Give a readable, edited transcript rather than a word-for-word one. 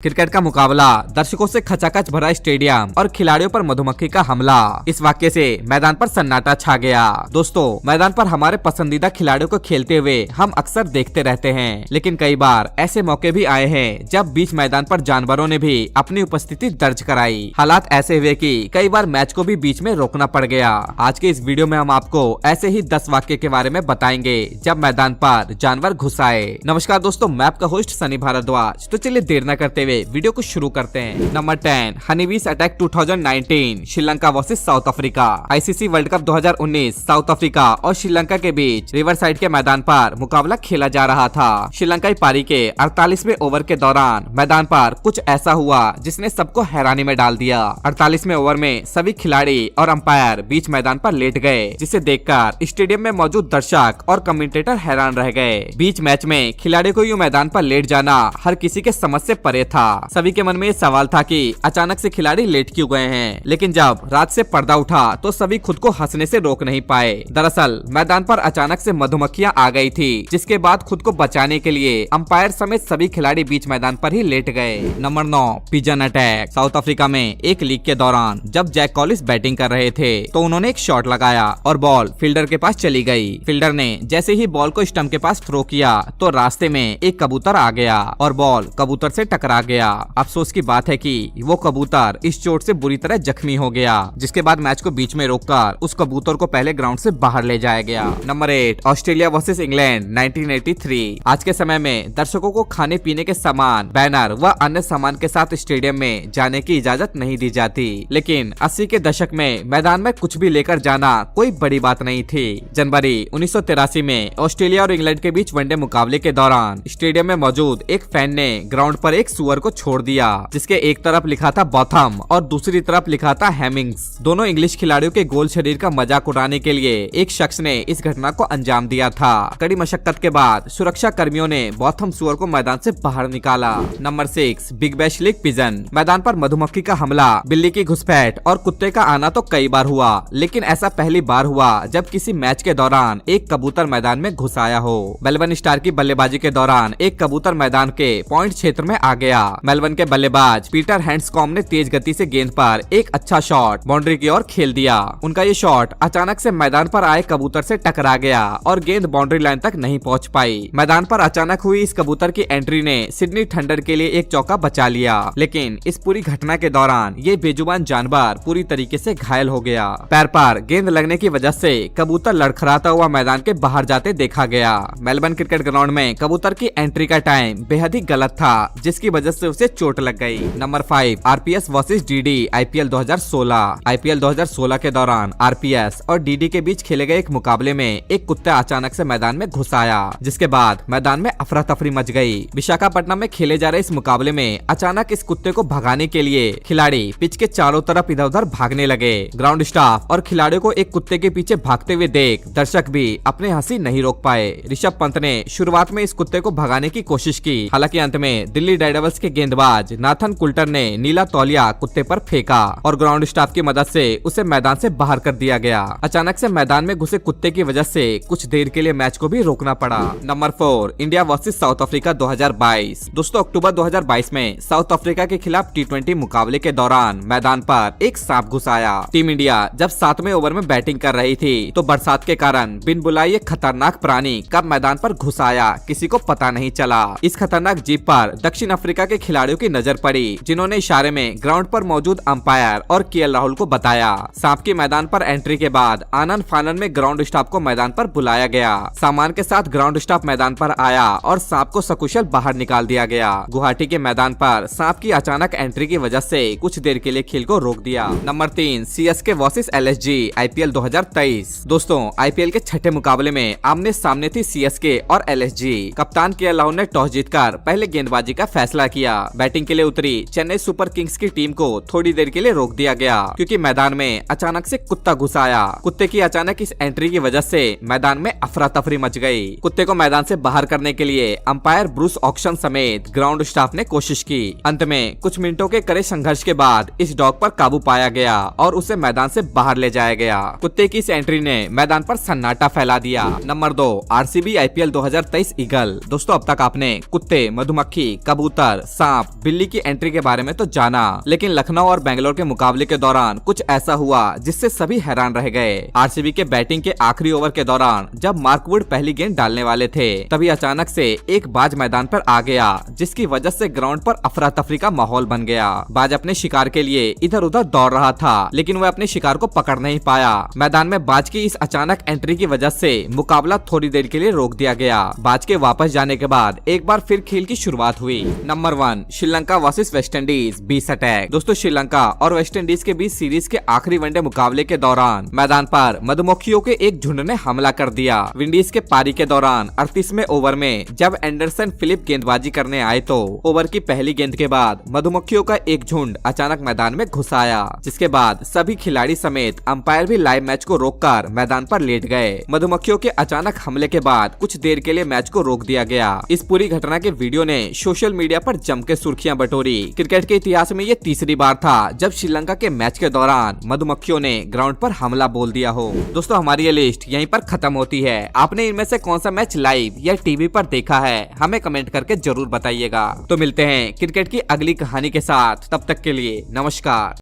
Cricket का मुकाबला, दर्शकों से खचाखच भरा स्टेडियम और खिलाड़ियों पर मधुमक्खी का हमला। इस वाक्य से मैदान पर सन्नाटा छा गया। दोस्तों, मैदान पर हमारे पसंदीदा खिलाड़ियों को खेलते हुए हम अक्सर देखते रहते हैं, लेकिन कई बार ऐसे मौके भी आए हैं जब बीच मैदान पर जानवरों ने भी अपनी उपस्थिति दर्ज कराई। हालात ऐसे हुए कि कई बार मैच को भी बीच में रोकना पड़ गया। आज के इस वीडियो में हम आपको ऐसे ही 10 वाक्य के बारे में बताएंगे जब मैदान पर जानवर घुस आए। नमस्कार दोस्तों, मैं आपका होस्ट सनी भारद्वाज। तो चलिए देर न करते हुए वीडियो को शुरू करते हैं। Number 10, honeybees attack 2019, Sri Lanka versus south Africa. ICC world cup 2019 south Africa और श्रीलंका के बीच रिवर साइड के मैदान पर मुकाबला खेला जा रहा था। श्रीलंकाई पारी के 48वें ओवर के दौरान मैदान पर कुछ ऐसा हुआ जिसने सबको हैरानी में डाल दिया। 48वें ओवर में सभी खिलाड़ी और अंपायर बीच मैदान पर लेट गए, जिसे देखकर स्टेडियम में मौजूद दर्शक और कमेंटेटर हैरान रह गए। बीच मैच में खिलाड़ी को यूं मैदान पर लेट जाना हर किसी के समझ से परे था। सभी के मन में ये सवाल था कि अचानक से खिलाड़ी लेट क्यों गए हैं, लेकिन जब रात से पर्दा उठा तो सभी खुद को हंसने से रोक नहीं पाए। दरअसल मैदान पर अचानक से मधुमक्खियां आ गई थी, जिसके बाद खुद को बचाने के लिए अंपायर समेत सभी खिलाड़ी बीच मैदान पर ही लेट गए। Number 9, pigeon attack. South Africa में एक लीग के दौरान जब जैक कॉलिस बैटिंग कर रहे थे तो उन्होंने एक शॉट लगाया और बॉल फील्डर के पास चली गई। फील्डर ने जैसे ही बॉल को स्टंप के पास थ्रो किया तो रास्ते में एक कबूतर आ गया और बॉल कबूतर से टकरा गया। अफसोस की बात है कि वो कबूतर इस चोट से बुरी तरह जख्मी हो गया, जिसके बाद मैच को बीच में रोककर उस कबूतर को पहले ग्राउंड से बाहर ले जाया गया। Number 8, Australia versus England 1983। आज के समय में दर्शकों को खाने पीने के सामान, बैनर व अन्य सामान के साथ स्टेडियम में जाने की इजाजत नहीं दी जाती, लेकिन 80 के दशक में मैदान में कुछ भी लेकर जाना कोई बड़ी बात नहीं थी। जनवरी 1983 में ऑस्ट्रेलिया और इंग्लैंड के बीच वनडे मुकाबले के दौरान स्टेडियम में मौजूद एक फैन ने ग्राउंड पर एक सुअर को छोड़ दिया, जिसके एक तरफ लिखा था बॉथम और दूसरी तरफ लिखा था हैमिंग्स। दोनों इंग्लिश खिलाड़ियों के गोल शरीर का मजाक उड़ाने के लिए एक शख्स ने इस घटना को अंजाम दिया था। कड़ी मशक्कत के बाद सुरक्षा कर्मियों ने बॉथम सुअर को मैदान से बाहर निकाला। Number 6, big bash league pigeon. मैदान पर मधुमक्खी का हमला, बिल्ली की घुसपैठ और कुत्ते का आना तो कई बार हुआ, लेकिन ऐसा पहली बार हुआ जब किसी मैच के दौरान एक कबूतर मैदान में घुस आया हो। मेलबर्न स्टार की बल्लेबाजी के दौरान एक कबूतर मैदान के पॉइंट क्षेत्र में आ गया। मेलबर्न के बल्लेबाज पीटर हैंड्सकॉम्ब ने तेज गति से गेंद पर एक अच्छा शॉट बाउंड्री की ओर खेल दिया। उनका ये शॉट अचानक से मैदान पर आए कबूतर से टकरा गया और गेंद बाउंड्री लाइन तक नहीं पहुंच पाई। मैदान पर अचानक हुई इस कबूतर की एंट्री ने सिडनी थंडर के लिए एक चौका बचा लिया, लेकिन इस पूरी घटना के दौरान ये बेजुबान जानवर पूरी तरीके से घायल हो गया। पैर पर गेंद लगने की वजह से कबूतर लड़खड़ाता हुआ मैदान के बाहर जाते देखा गया। मेलबर्न क्रिकेट ग्राउंड में कबूतर की एंट्री का टाइम बेहद ही गलत था, जिसकी वजह से उसे चोट लग गई। Number 5, RPS versus DD IPL 2016। IPL 2016 के दौरान आरपीएस और डीडी के बीच खेले गए एक मुकाबले में एक कुत्ता अचानक से मैदान में घुस आया, जिसके बाद मैदान में अफरा तफरी मच गई। विशाखापट्टनम में खेले जा रहे इस मुकाबले में अचानक इस कुत्ते को भगाने के लिए खिलाड़ी पिच के चारों तरफ इधर उधर भागने लगे। ग्राउंड स्टाफ और खिलाड़ियों को एक कुत्ते के पीछे भागते हुए देख दर्शक भी अपने हंसी नहीं रोक पाए। ऋषभ पंत ने शुरुआत में इस कुत्ते को भगाने की कोशिश की, हालांकि अंत में दिल्ली डेयरडेविल्स के गेंदबाज नाथन कुल्टर ने नीला तौलिया कुत्ते पर फेंका और ग्राउंड स्टाफ की मदद से उसे मैदान से बाहर कर दिया गया। अचानक से मैदान में घुसे कुत्ते की वजह से कुछ देर के लिए मैच को भी रोकना पड़ा। Number 4, India versus south Africa 2022। दोस्तों, अक्टूबर 2022 में साउथ अफ्रीका के खिलाफ T20 मुकाबले के दौरान मैदान पर एक सांप घुस आया। टीम इंडिया जब 7वें ओवर में बैटिंग कर रही थी तो बरसात के कारण बिन बुलाए एक खतरनाक प्राणी कब मैदान पर घुस आया किसी को पता नहीं चला। इस खतरनाक जीव पर दक्षिण अफ्रीका के खिलाड़ियों की नजर पड़ी, जिन्होंने इशारे में ग्राउंड पर मौजूद अंपायर और केएल राहुल को बताया। सांप की मैदान पर एंट्री के बाद आनन फानन में ग्राउंड स्टाफ को मैदान पर बुलाया गया। सामान के साथ ग्राउंड स्टाफ मैदान पर आया और सांप को सकुशल बाहर निकाल दिया गया। गुवाहाटी के मैदान पर सांप की अचानक एंट्री की वजह से कुछ देर के लिए खेल को रोक दिया। Number 3, CSK versus LSG IPL 2023। दोस्तों, आईपीएल के छठे मुकाबले में आमने सामने थी सीएसके और एलएसजी। कप्तान केएल राहुल ने टॉस जीतकर पहले गेंदबाजी का फैसला किया। बैटिंग के लिए उतरी चेन्नई सुपर किंग्स की टीम को थोड़ी देर के लिए रोक दिया गया, क्योंकि मैदान में अचानक से कुत्ता घुस आया। कुत्ते की अचानक इस एंट्री की वजह से मैदान में अफरा तफरी मच गई। कुत्ते को मैदान से बाहर करने के लिए अंपायर ब्रूस ऑक्शन समेत ग्राउंड स्टाफ ने कोशिश की। अंत में कुछ मिनटों के कड़े संघर्ष के बाद इस डॉग पर काबू पाया गया और उसे मैदान से बाहर ले जाया गया। कुत्ते की इस एंट्री ने मैदान पर सन्नाटा फैला दिया। Number 2, RCB IPL 2023 eagle. दोस्तों, अब तक आपने कुत्ते, मधुमक्खी, कबूतर, सांप, बिल्ली की एंट्री के बारे में तो जाना, लेकिन लखनऊ और बेंगलोर के मुकाबले के दौरान कुछ ऐसा हुआ जिससे सभी हैरान रह गए। आरसीबी के बैटिंग के आखिरी ओवर के दौरान जब मार्क वुड पहली गेंद डालने वाले थे, तभी अचानक से एक बाज मैदान पर आ गया, जिसकी वजह से ग्राउंड पर अफरा तफरी का माहौल बन गया। बाज अपने शिकार के लिए इधर उधर दौड़ रहा था, लेकिन वह अपने शिकार को पकड़ नहीं पाया। मैदान में बाज की इस अचानक एंट्री की वजह से मुकाबला थोड़ी देर के लिए रोक दिया गया। बाज के वापस जाने के बाद एक बार फिर खेल की शुरुआत हुई। Number 1, Sri Lanka versus West Indies 20 attack. दोस्तों, श्रीलंका और वेस्टइंडीज के बीच सीरीज के आखिरी वनडे मुकाबले के दौरान मैदान पर मधुमक्खियों के एक झुंड ने हमला कर दिया। विंडीज के पारी के दौरान 38वें ओवर में जब एंडरसन फिलिप गेंदबाजी करने आए तो ओवर की पहली गेंद के बाद मधुमक्खियों का एक झुंड अचानक मैदान में घुस आया, जिसके बाद सभी खिलाड़ी समेत अंपायर भी लाइव मैच को रोककर मैदान पर लेट गए। मधुमक्खियों के अचानक हमले के बाद कुछ देर के लिए मैच को रोक दिया गया। इस पूरी घटना के वीडियो ने सोशल मीडिया पर जम के सुर्खियां बटोरी। क्रिकेट के इतिहास में ये तीसरी बार था जब श्रीलंका के मैच के दौरान मधुमक्खियों ने ग्राउंड पर हमला बोल दिया हो। दोस्तों, हमारी ये लिस्ट यहीं पर खत्म होती है। आपने इनमें से कौन सा मैच लाइव या टीवी पर देखा है, हमें कमेंट करके जरूर बताइएगा। तो मिलते हैं क्रिकेट की अगली कहानी के साथ, तब तक के लिए नमस्कार।